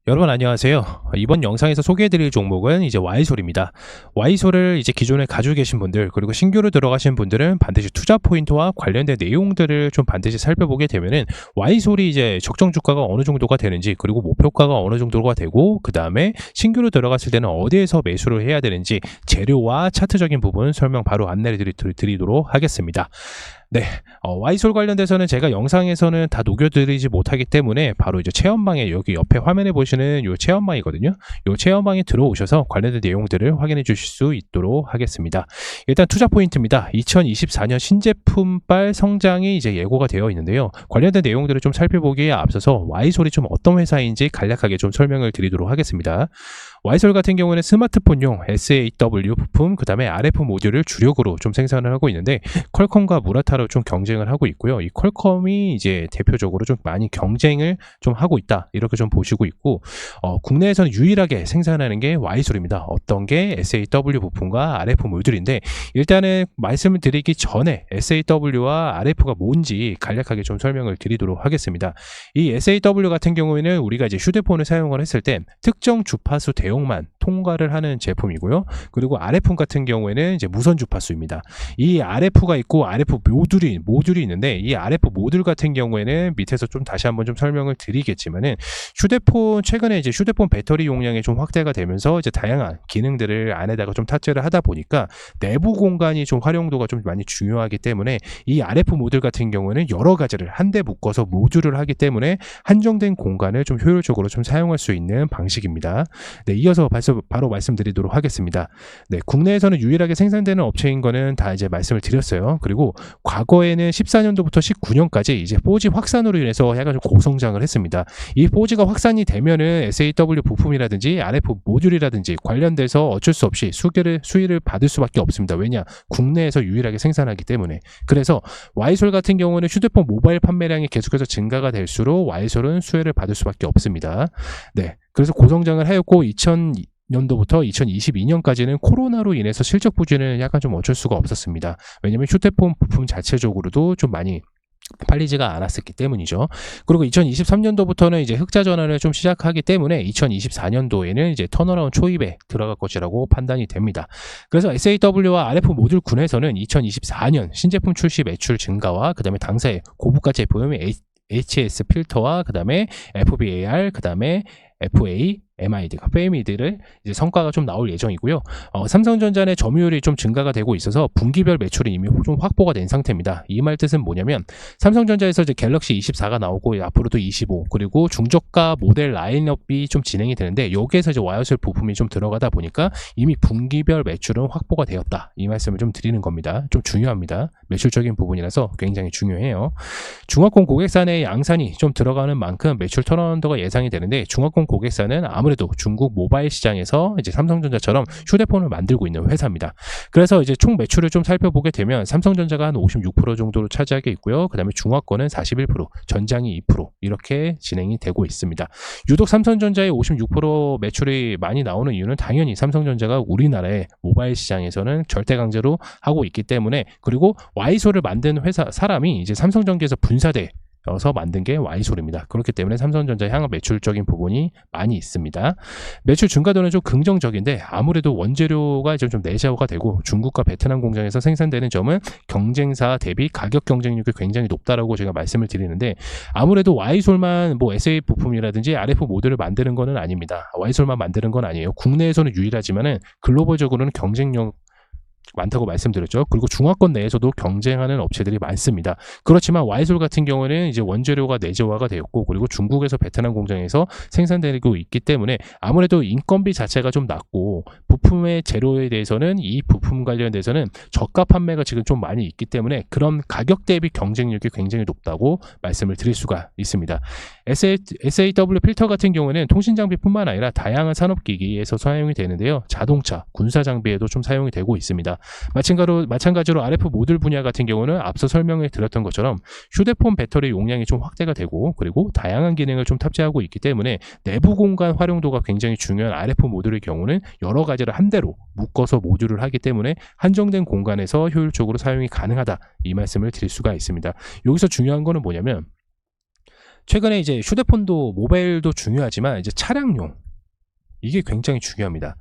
여러분 안녕하세요. 이번 영상에서 소개해드릴 종목은 이제 Y솔입니다. Y솔을 이제 기존에 가지고 계신 분들 그리고 신규로 들어가신 분들은 반드시 투자 포인트와 관련된 내용들을 좀 반드시 살펴보게 되면은 Y솔이 이제 적정 주가가 어느 정도가 되는지 그리고 목표가가 어느 정도가 되고 그 다음에 신규로 들어갔을 때는 어디에서 매수를 해야 되는지 재료와 차트적인 부분 설명 바로 안내를 드리도록 하겠습니다. 네, Y솔 관련돼서는 제가 영상에서는 다 녹여드리지 못하기 때문에 바로 이제 체험방에 여기 옆에 화면에 보시는 이 체험방이거든요. 이 체험방에 들어오셔서 관련된 내용들을 확인해 주실 수 있도록 하겠습니다. 일단 투자 포인트입니다. 2024년 신제품발 성장이 이제 예고가 되어 있는데요. 관련된 내용들을 좀 살펴보기에 앞서서 Y솔이 좀 어떤 회사인지 간략하게 좀 설명을 드리도록 하겠습니다. Y솔 같은 경우는 스마트폰용 SAW 부품, 그 다음에 RF 모듈을 주력으로 좀 생산을 하고 있는데 퀄컴과 무라타로 좀 경쟁을 하고 있고요. 이 퀄컴이 이제 대표적으로 좀 많이 경쟁을 좀 하고 있다 이렇게 좀 보시고 있고 국내에서는 유일하게 생산하는 게 Y솔입니다. 어떤 게 SAW 부품과 RF 모듈인데 일단은 말씀을 드리기 전에 SAW와 RF가 뭔지 간략하게 좀 설명을 드리도록 하겠습니다. 이 SAW 같은 경우에는 우리가 이제 휴대폰을 사용을 했을 때 특정 주파수 대용만 통과를 하는 제품이고요. 그리고 RF 같은 경우에는 이제 무선 주파수입니다. 이 RF가 있고 RF 모듈이 있는데 이 RF 모듈 같은 경우에는 밑에서 좀 다시 한번 좀 설명을 드리겠지만은 최근에 이제 휴대폰 배터리 용량이 좀 확대가 되면서 이제 다양한 기능들을 안에다가 좀 탑재를 하다 보니까 내부 공간이 좀 활용도가 좀 많이 중요하기 때문에 이 RF 모듈 같은 경우에는 여러 가지를 한데 묶어서 모듈을 하기 때문에 한정된 공간을 좀 효율적으로 좀 사용할 수 있는 방식입니다. 네, 이어서 바로 말씀드리도록 하겠습니다. 네, 국내에서는 유일하게 생산되는 업체인 거는 다 이제 말씀을 드렸어요. 그리고 과거에는 14년도부터 19년까지 이제 4G 확산으로 인해서 약간 좀 고성장을 했습니다. 이 4G가 확산이 되면은 SAW 부품이라든지 RF 모듈이라든지 관련돼서 어쩔 수 없이 수혜를 받을 수밖에 없습니다. 왜냐? 국내에서 유일하게 생산하기 때문에. 그래서 Y솔 같은 경우는 휴대폰 모바일 판매량이 계속해서 증가가 될수록 Y솔은 수혜를 받을 수밖에 없습니다. 네. 그래서 고성장을 하였고 2000년도부터 2022년까지는 코로나로 인해서 실적 부진은 약간 좀 어쩔 수가 없었습니다. 왜냐하면 휴대폰 부품 자체적으로도 좀 많이 팔리지가 않았었기 때문이죠. 그리고 2023년도부터는 이제 흑자 전환을 좀 시작하기 때문에 2024년도에는 이제 턴어라운드 초입에 들어갈 것이라고 판단이 됩니다. 그래서 SAW와 RF 모듈 군에서는 2024년 신제품 출시 매출 증가와 그다음에 당사의 고부가 제품 HS 필터와 그다음에 FBAR 그다음에 FA, FAMID를 이제 성과가 좀 나올 예정이고요. 삼성전자 내 점유율이 좀 증가가 되고 있어서 분기별 매출이 이미 좀 확보가 된 상태입니다. 이 말 뜻은 뭐냐면 삼성전자에서 이제 갤럭시 24가 나오고 앞으로도 25 그리고 중저가 모델 라인업이 좀 진행이 되는데 여기에서 이제 Y솔 부품이 좀 들어가다 보니까 이미 분기별 매출은 확보가 되었다. 이 말씀을 좀 드리는 겁니다. 좀 중요합니다. 매출적인 부분이라서 굉장히 중요해요. 중화권 고객사 내 양산이 좀 들어가는 만큼 매출 턴어라운드가 예상이 되는데 중화권 고객사는 아무래도 중국 모바일 시장에서 이제 삼성전자처럼 휴대폰을 만들고 있는 회사입니다. 그래서 이제 총 매출을 좀 살펴보게 되면 삼성전자가 한 56% 정도로 차지하게 있고요. 그 다음에 중화권은 41%, 전장이 2% 이렇게 진행이 되고 있습니다. 유독 삼성전자의 56% 매출이 많이 나오는 이유는 당연히 삼성전자가 우리나라의 모바일 시장에서는 절대 강제로 하고 있기 때문에 그리고 Y솔을 만든 회사 사람이 이제 삼성전기에서 분사돼서 만든 게 Y솔입니다. 그렇기 때문에 삼성전자 향후 매출적인 부분이 많이 있습니다. 매출 증가도는 좀 긍정적인데 아무래도 원재료가 좀 내재화가 되고 중국과 베트남 공장에서 생산되는 점은 경쟁사 대비 가격 경쟁력이 굉장히 높다라고 제가 말씀을 드리는데 아무래도 Y솔만 뭐 SA 부품이라든지 RF 모듈을 만드는 거는 아닙니다. Y솔만 만드는 건 아니에요. 국내에서는 유일하지만은 글로벌적으로는 경쟁력 많다고 말씀드렸죠. 그리고 중화권 내에서도 경쟁하는 업체들이 많습니다. 그렇지만 Y솔 같은 경우는 이제 원재료가 내재화가 되었고 그리고 중국에서 베트남 공장에서 생산되고 있기 때문에 아무래도 인건비 자체가 좀 낮고 부품의 재료에 대해서는 이 부품 관련돼서는 저가 판매가 지금 좀 많이 있기 때문에 그런 가격 대비 경쟁력이 굉장히 높다고 말씀을 드릴 수가 있습니다. SAW 필터 같은 경우는 통신 장비뿐만 아니라 다양한 산업기기에서 사용이 되는데요. 자동차, 군사 장비에도 좀 사용이 되고 있습니다. 마찬가지로 RF 모듈 분야 같은 경우는 앞서 설명을 드렸던 것처럼 휴대폰 배터리 용량이 좀 확대가 되고 그리고 다양한 기능을 좀 탑재하고 있기 때문에 내부 공간 활용도가 굉장히 중요한 RF 모듈의 경우는 여러 가지를 한 대로 묶어서 모듈을 하기 때문에 한정된 공간에서 효율적으로 사용이 가능하다 이 말씀을 드릴 수가 있습니다. 여기서 중요한 거는 뭐냐면 최근에 이제 휴대폰도 모바일도 중요하지만 이제 차량용 이게 굉장히 중요합니다.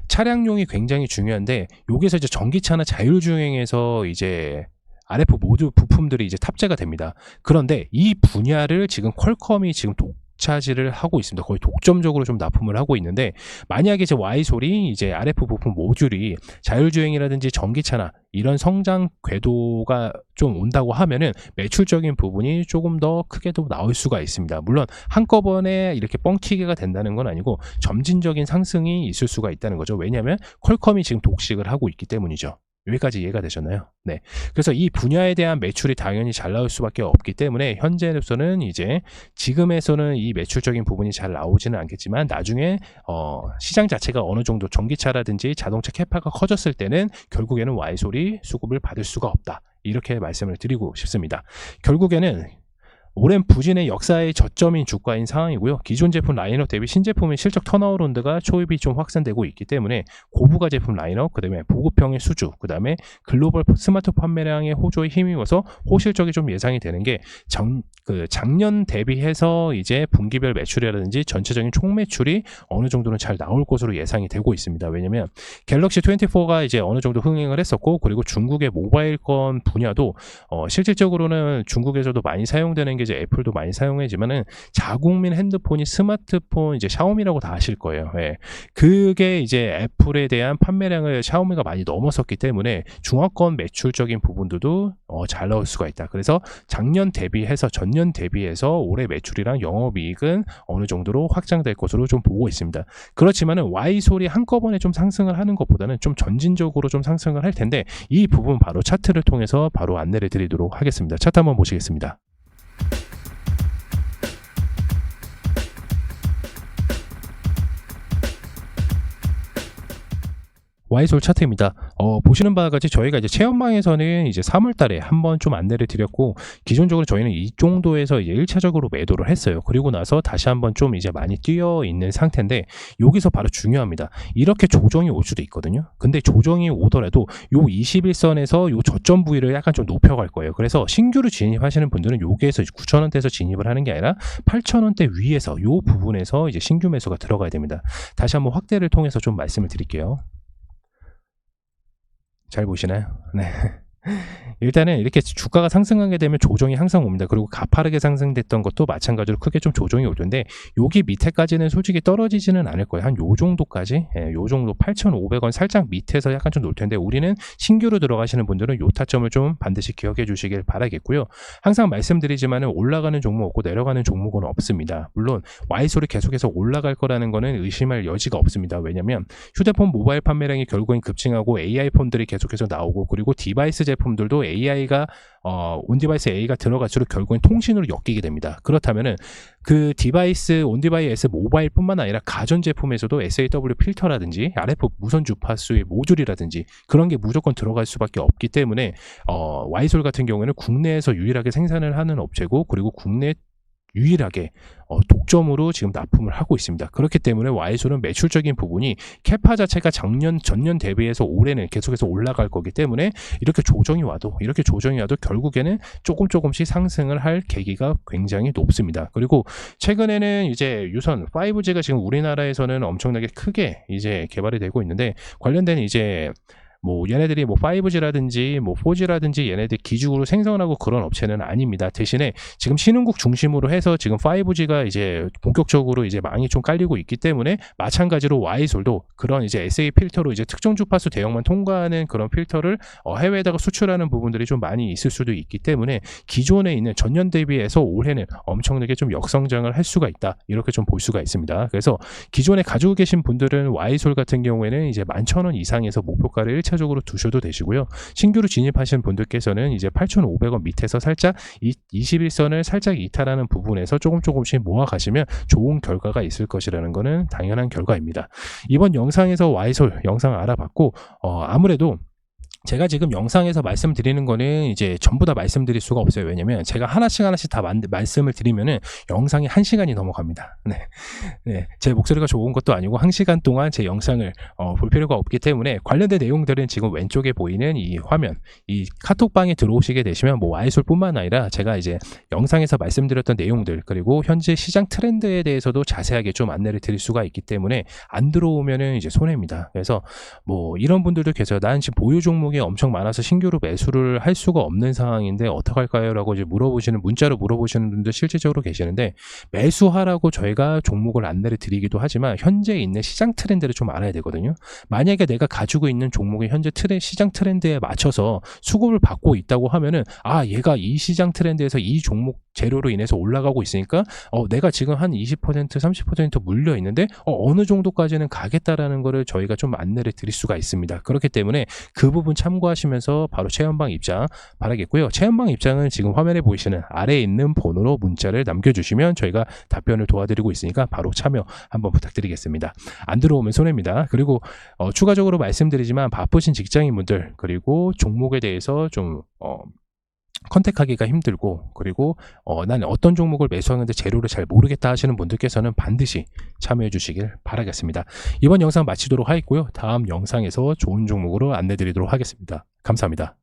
차량용이 굉장히 중요한데 여기서 이제 전기차나 자율주행에서 이제 RF 모듈 부품들이 이제 탑재가 됩니다. 그런데 이 분야를 지금 퀄컴이 지금 독차지를 하고 있습니다. 거의 독점적으로 좀 납품을 하고 있는데 만약에 이제 와이솔이 이제 RF 부품 모듈이 자율주행이라든지 전기차나 이런 성장 궤도가 좀 온다고 하면은 매출적인 부분이 조금 더 크게도 나올 수가 있습니다. 물론 한꺼번에 이렇게 뻥튀기가 된다는 건 아니고 점진적인 상승이 있을 수가 있다는 거죠. 왜냐하면 퀄컴이 지금 독식을 하고 있기 때문이죠. 여기까지 이해가 되셨나요? 네. 그래서 이 분야에 대한 매출이 당연히 잘 나올 수밖에 없기 때문에 현재로서는 이제 지금에서는 이 매출적인 부분이 잘 나오지는 않겠지만 나중에 시장 자체가 어느 정도 전기차라든지 자동차 캐파가 커졌을 때는 결국에는 와이솔이 수급을 받을 수가 없다. 이렇게 말씀을 드리고 싶습니다. 결국에는 오랜 부진의 역사의 저점인 주가인 상황이고요. 기존 제품 라인업 대비 신제품의 실적 턴어라운드가 초입이 좀 확산되고 있기 때문에 고부가 제품 라인업, 그 다음에 보급형의 수주, 그 다음에 글로벌 스마트폰 판매량의 호조에 힘입어서 호실적이 좀 예상이 되는 게 작년 대비해서 이제 분기별 매출이라든지 전체적인 총 매출이 어느 정도는 잘 나올 것으로 예상이 되고 있습니다. 왜냐면 갤럭시 24가 이제 어느 정도 흥행을 했었고, 그리고 중국의 모바일권 분야도 실질적으로는 중국에서도 많이 사용되는 게 이제 애플도 많이 사용하지만은 자국민 핸드폰이 스마트폰 이제 샤오미라고 다 아실 거예요. 예. 그게 이제 애플에 대한 판매량을 샤오미가 많이 넘어섰기 때문에 중화권 매출적인 부분들도 잘 나올 수가 있다. 그래서 작년 대비해서 전년 대비해서 올해 매출이랑 영업이익은 어느 정도로 확장될 것으로 좀 보고 있습니다. 그렇지만은 와이솔이 한꺼번에 좀 상승을 하는 것보다는 좀 점진적으로 좀 상승을 할 텐데 이 부분 바로 차트를 통해서 바로 안내를 드리도록 하겠습니다. 차트 한번 보시겠습니다. 와이솔 차트입니다. 보시는 바와 같이 저희가 이제 체험방에서는 이제 3월 달에 한번 좀 안내를 드렸고, 기존적으로 저희는 이 정도에서 이제 1차적으로 매도를 했어요. 그리고 나서 다시 한번 좀 이제 많이 뛰어 있는 상태인데, 여기서 바로 중요합니다. 이렇게 조정이 올 수도 있거든요. 근데 조정이 오더라도 요 21선에서 요 저점 부위를 약간 좀 높여갈 거예요. 그래서 신규로 진입하시는 분들은 여기에서 9,000원대에서 진입을 하는 게 아니라 8,000원대 위에서 요 부분에서 이제 신규 매수가 들어가야 됩니다. 다시 한번 확대를 통해서 좀 말씀을 드릴게요. 잘 보시나요? 네. 일단은 이렇게 주가가 상승하게 되면 조정이 항상 옵니다. 그리고 가파르게 상승됐던 것도 마찬가지로 크게 좀 조정이 올 텐데, 여기 밑에까지는 솔직히 떨어지지는 않을 거예요. 한 요 정도까지, 요 정도 8,500원 살짝 밑에서 약간 좀 놓을 텐데, 우리는 신규로 들어가시는 분들은 요 타점을 좀 반드시 기억해 주시길 바라겠고요. 항상 말씀드리지만은 올라가는 종목 없고 내려가는 종목은 없습니다. 물론 와이솔이 계속해서 올라갈 거라는 거는 의심할 여지가 없습니다. 왜냐면 휴대폰 모바일 판매량이 결국엔 급증하고 AI 폰들이 계속해서 나오고, 그리고 디바이스 제품들도 AI가 온디바이스 A가 들어갈수록 결국엔 통신으로 엮이게 됩니다. 그렇다면은 그 디바이스 온디바이스 모바일뿐만 아니라 가전제품에서도 SAW 필터라든지 RF 무선 주파수의 모듈이라든지 그런 게 무조건 들어갈 수밖에 없기 때문에 와이솔 같은 경우에는 국내에서 유일하게 생산을 하는 업체고, 그리고 국내 유일하게 독점으로 지금 납품을 하고 있습니다. 그렇기 때문에 와이솔은 매출적인 부분이 캐파 자체가 전년 대비해서 올해는 계속해서 올라갈 거기 때문에 이렇게 조정이 와도 결국에는 조금씩 상승을 할 계기가 굉장히 높습니다. 그리고 최근에는 이제 유선 5G가 지금 우리나라에서는 엄청나게 크게 이제 개발이 되고 있는데, 관련된 이제 얘네들이 5G라든지 4G라든지 얘네들 기준으로 생성하고 그런 업체는 아닙니다. 대신에 지금 신흥국 중심으로 해서 지금 5G가 이제 본격적으로 이제 망이 좀 깔리고 있기 때문에, 마찬가지로 와이솔도 그런 이제 SA 필터로 이제 특정 주파수 대역만 통과하는 그런 필터를 해외에다가 수출하는 부분들이 좀 많이 있을 수도 있기 때문에, 기존에 있는 전년 대비해서 올해는 엄청나게 좀 역성장을 할 수가 있다, 이렇게 좀 볼 수가 있습니다. 그래서 기존에 가지고 계신 분들은 와이솔 같은 경우에는 이제 11,000원 이상에서 목표가를 1차적으로 두셔도 되시고요. 신규로 진입하신 분들께서는 이제 8,500원 밑에서 살짝 21선을 살짝 이탈하는 부분에서 조금씩 모아가시면 좋은 결과가 있을 것이라는 것은 당연한 결과입니다. 이번 영상에서 와이솔 영상 알아봤고, 아무래도 제가 지금 영상에서 말씀드리는 거는 이제 전부 다 말씀드릴 수가 없어요. 왜냐면 제가 하나씩 다 말씀을 드리면은 영상이 1시간이 넘어갑니다. 네. 네. 제 목소리가 좋은 것도 아니고 1시간 동안 제 영상을 볼 필요가 없기 때문에 관련된 내용들은 지금 왼쪽에 보이는 이 화면, 이 카톡방에 들어오시게 되시면 뭐 와이솔뿐만 아니라 제가 이제 영상에서 말씀드렸던 내용들, 그리고 현재 시장 트렌드에 대해서도 자세하게 좀 안내를 드릴 수가 있기 때문에 안 들어오면은 이제 손해입니다. 그래서 뭐 이런 분들도 계세요. 난 지금 보유 종목이 엄청 많아서 신규로 매수를 할 수가 없는 상황인데 어떡할까요? 라고 이제 문자로 물어보시는 분들 실질적으로 계시는데, 매수하라고 저희가 종목을 안내를 드리기도 하지만 현재 있는 시장 트렌드를 좀 알아야 되거든요. 만약에 내가 가지고 있는 종목이 현재 시장 트렌드에 맞춰서 수급을 받고 있다고 하면은, 아, 얘가 이 시장 트렌드에서 이 종목 재료로 인해서 올라가고 있으니까 내가 지금 한 20% 30% 물려 있는데 어느 정도까지는 가겠다라는 거를 저희가 좀 안내를 드릴 수가 있습니다. 그렇기 때문에 그 부분 참고하시면서 바로 체험방 입장 바라겠고요. 체험방 입장은 지금 화면에 보이시는 아래에 있는 번호로 문자를 남겨주시면 저희가 답변을 도와드리고 있으니까 바로 참여 한번 부탁드리겠습니다. 안 들어오면 손해입니다. 그리고 추가적으로 말씀드리지만 바쁘신 직장인분들, 그리고 종목에 대해서 좀 컨택하기가 힘들고, 그리고 나는 어떤 종목을 매수하는데 재료를 잘 모르겠다 하시는 분들께서는 반드시 참여해 주시길 바라겠습니다. 이번 영상 마치도록 하겠고요. 다음 영상에서 좋은 종목으로 안내 드리도록 하겠습니다. 감사합니다.